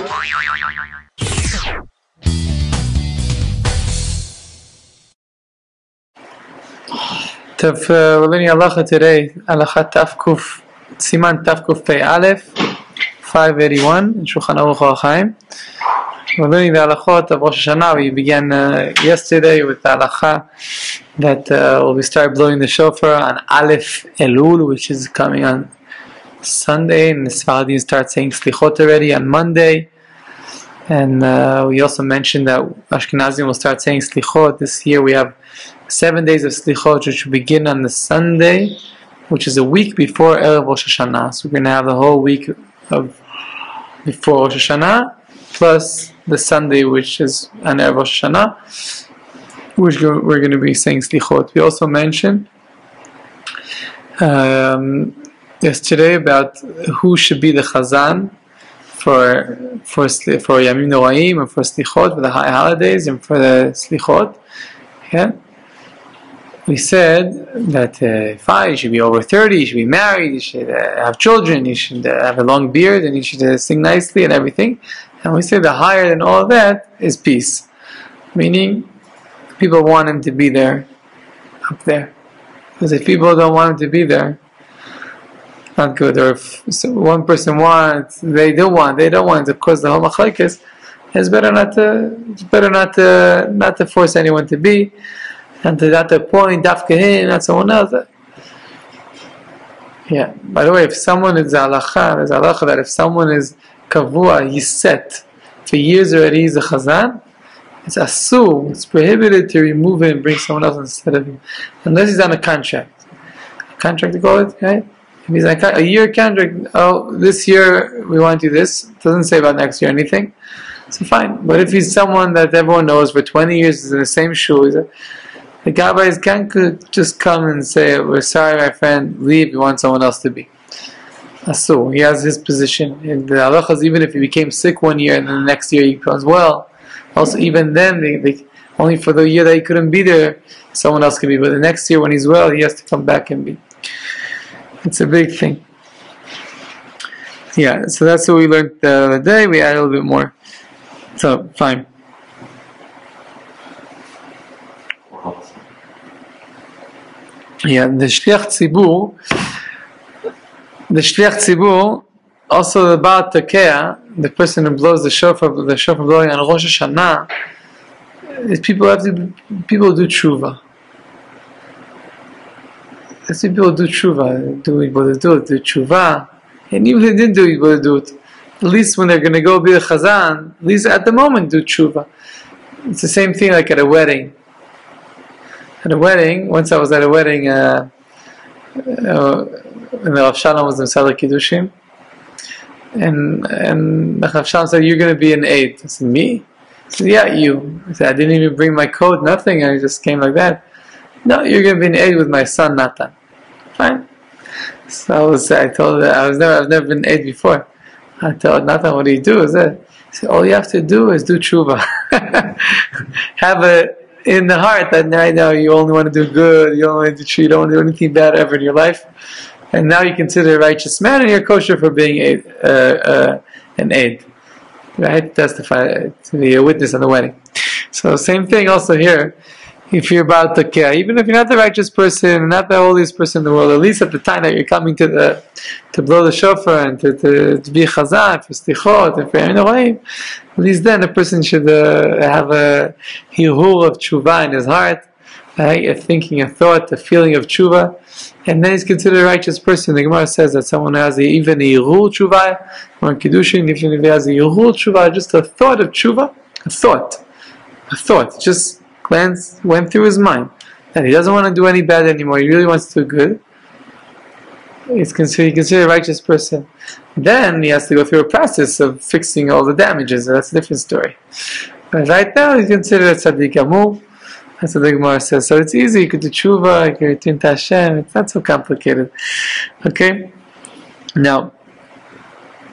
We're learning halacha today, halacha tafkuf, siman tafkuf pei aleph, 581 in Shulchan Aruch Orachn Chayim. We're learning the halachot of Rosh Hashanah. We began yesterday with the halacha that we start blowing the shofar on Aleph Ellul, which is coming on Sunday, and the Sfaradim start saying slichot already on Monday. And we also mentioned that Ashkenazim will start saying slichot. This year we have 7 days of slichot, which will begin on the Sunday, which is a week before Erev Rosh Hashanah. So we're going to have the whole week of before Rosh Hashanah, plus the Sunday, which is on Erev Rosh Hashanah, which we're going to be saying slichot. We also mentioned yesterday about who should be the chazan for Yamim Noraim and for slichot, for the high holidays and for the slichot. Yeah. We said that you should be over 30, you should be married, you should have children, you should have a long beard, and you should sing nicely and everything. And we say the higher than all of that is peace. Meaning, people want him to be there, up there. Because if people don't want him to be there, not good. Or if one person wants, they don't want to cause the whole machlekes, it's better not to force anyone to be. And to that point, dafka him, not someone else. Yeah. By the way, if someone is halacha, there's halacha that if someone is kavua, he's set for years already, he's a chazan, it's asur, it's prohibited to remove him and bring someone else instead of him, unless he's on a contract. A contract, to call it, right? If he's on a year contract, oh, this year we want to do this. It doesn't say about next year anything. So fine. But if he's someone that everyone knows for 20 years, is in the same shoe, the Gabbais can't just come and say, we're sorry my friend, leave, we want someone else to be. So he has his position. In the halachas, even if he became sick one year and then the next year he becomes well, also even then, they only for the year that he couldn't be there, someone else can be. But the next year when he's well, he has to come back and be. It's a big thing. Yeah, so that's what we learned the other day. We add a little bit more. So, fine. Yeah, the Shliach Tzibur, also the Baal Tokayer, the person who blows the shofar blowing on Rosh Hashanah, is people do tshuva. People do tshuva, do tshuva, and even if they didn't do it, at least when they're going to go be a chazan, at least at the moment do tshuva. It's the same thing like at a wedding. At a wedding, once I was at a wedding, and the Rav Shalom was in Sadar Kiddushim, and the Rav Shalom said, "You're going to be an aide." I said, "Me?" He said, "Yeah, you." I said, "I didn't even bring my coat, nothing. I just came like that." "No, you're going to be an aide with my son Nathan." Fine. So I told her, I've never been an aide before. I told Nathan, "What do you do?" He said, "All you have to do is do tshuva." Have a in the heart that right now you only want to do good, you only want to do true, you don't want to do anything bad ever in your life, and now you consider a righteous man and you're kosher for being an aide, right? Testify to be a witness on the wedding. So same thing also here. If you're about to care, even if you're not the righteous person, not the holiest person in the world, at least at the time that you're coming to blow the shofar and to be chazan for slichot and for Yamim Noraim, at least then a person should have a hirhur of tshuva in his heart, right? A thinking, a thought, a feeling of tshuva, and then he's considered a righteous person. The Gemara says that someone has even a hirhur tshuva, or in Kiddushin, if he has a hirhur tshuva, just a thought of tshuva, a thought, just went through his mind that he doesn't want to do any bad anymore, he really wants to do good. He's considered a righteous person. Then he has to go through a process of fixing all the damages. That's a different story. But right now he's considered a tzaddik amur. That's what the Gemara says. So it's easy. You could do tshuva, you could return to Hashem. It's not so complicated. Okay? Now,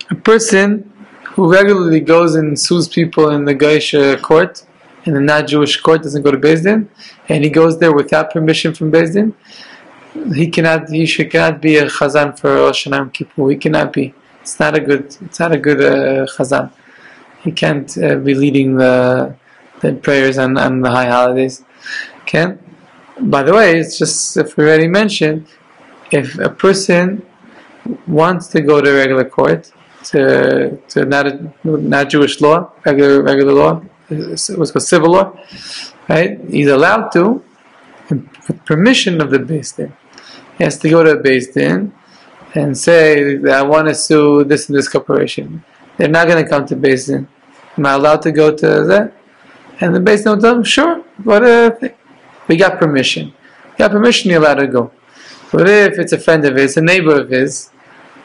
a person who regularly goes and sues people in the Goyish court, in the not-Jewish court, doesn't go to Beis Din, and he goes there without permission from Beis Din, he cannot be a chazan for Rosh Hashanah Yom Kippur. He cannot be. It's not a good chazan. he can't be leading the prayers on the high holidays. Okay? By the way, it's just, if we already mentioned, if a person wants to go to regular court, to not Jewish law, regular law, what's called civil law, right? He's allowed to, with permission of the Beis Din. He has to go to a Beis Din and say that I want to sue this and this corporation. They're not going to come to Beis Din. Am I allowed to go to that? And the Beis Din will tell him, sure, we got permission. You got permission, you're allowed to go. But if it's a friend of his, a neighbor of his,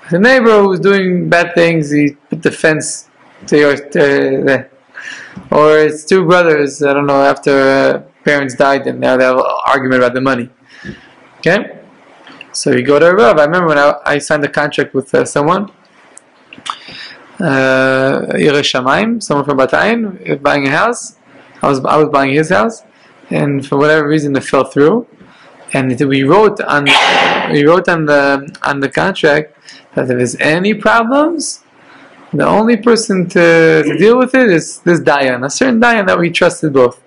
the neighbor who's doing bad things, he put the fence to yours, or it's two brothers, I don't know, after parents died and now they have an argument about the money. Okay? So you go to a Rav. I remember when I signed a contract with someone, someone from Batayin, buying a house. I was buying his house, and for whatever reason it fell through. And we wrote on the contract that if there's any problems, the only person to deal with it is this Dayan, a certain Dayan that we trusted both,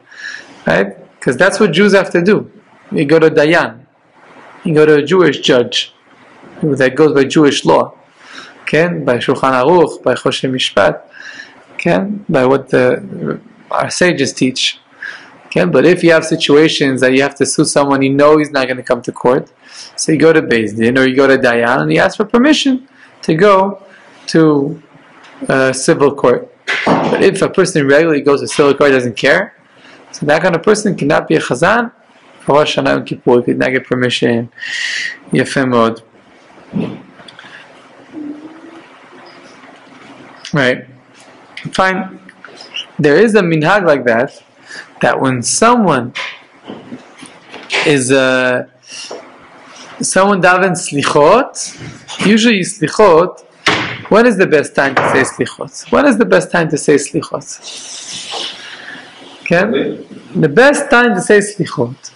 right? Because that's what Jews have to do. You go to Dayan, you go to a Jewish judge that goes by Jewish law, okay? By Shulchan Aruch, by Choshe Mishpat, okay? By what our sages teach. Okay, but if you have situations that you have to sue someone, you know he's not going to come to court, so you go to Beis Din or you go to Dayan and you ask for permission to go to civil court. But if a person regularly goes to civil court, doesn't care, so that kind of person cannot be a chazan for Rosh Hashanah and Kippur. He could not get permission. Yefeh mod. Right. Fine. There is a minhag like that when someone davens slichot, usually slichot, when is the best time to say slichot? When is the best time to say slichot? Okay? The best time to say slichot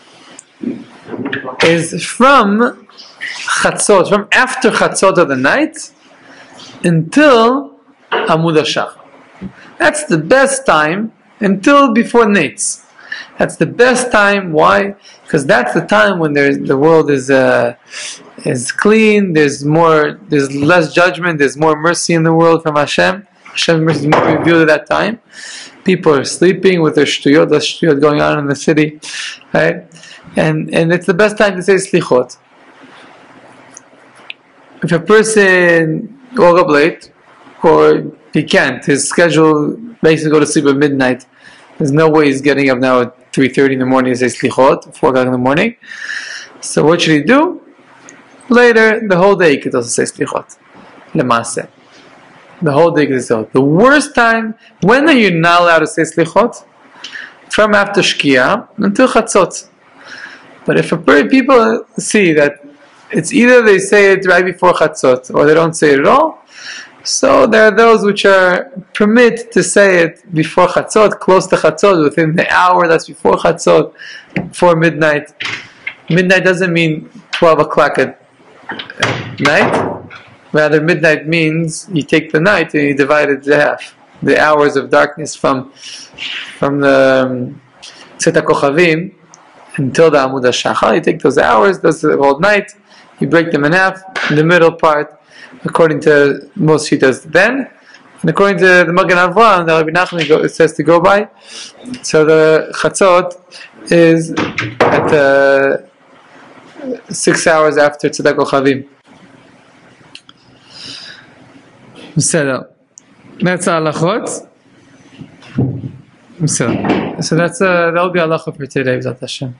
is from chatzot, from after chatzot of the night until Amud HaShachar. That's the best time until before Nates. That's the best time. Why? Because that's the time when the world is clean. There's less judgment. There's more mercy in the world from Hashem. Hashem's mercy is more revealed at that time. People are sleeping with their shtuyot. There's shtuyot going on in the city, right? And it's the best time to say slichot. If a person woke up late, or he can't, his schedule makes him go to sleep at midnight, there's no way he's getting up now at 3:30 in the morning to say slichot, 4 o'clock in the morning. So what should he do? Later, the whole day he could also say slichot. Lemaaseh. The whole day he could say slichot. The worst time, when are you not allowed to say slichot? From after Shkia until Chatzot. But if people see that it's either they say it right before Chatzot or they don't say it at all, so there are those which are permit to say it before Chatzot, close to Chatzot, within the hour that's before Chatzot, before midnight. Midnight doesn't mean 12 o'clock at night. Rather, midnight means you take the night and you divide it to half. The hours of darkness from the Tzet HaKochavim until the Amud HaShachar. You take those hours, those whole night, you break them in half. In the middle part, according to most Shitas, then, and according to the Magen Avraham, the Rabbi Nachman, it says to go by. So the Chatzot is at 6 hours after Tzedek Kochavim. That's halachot. So that'll be halacha for today, B'ezrat Hashem.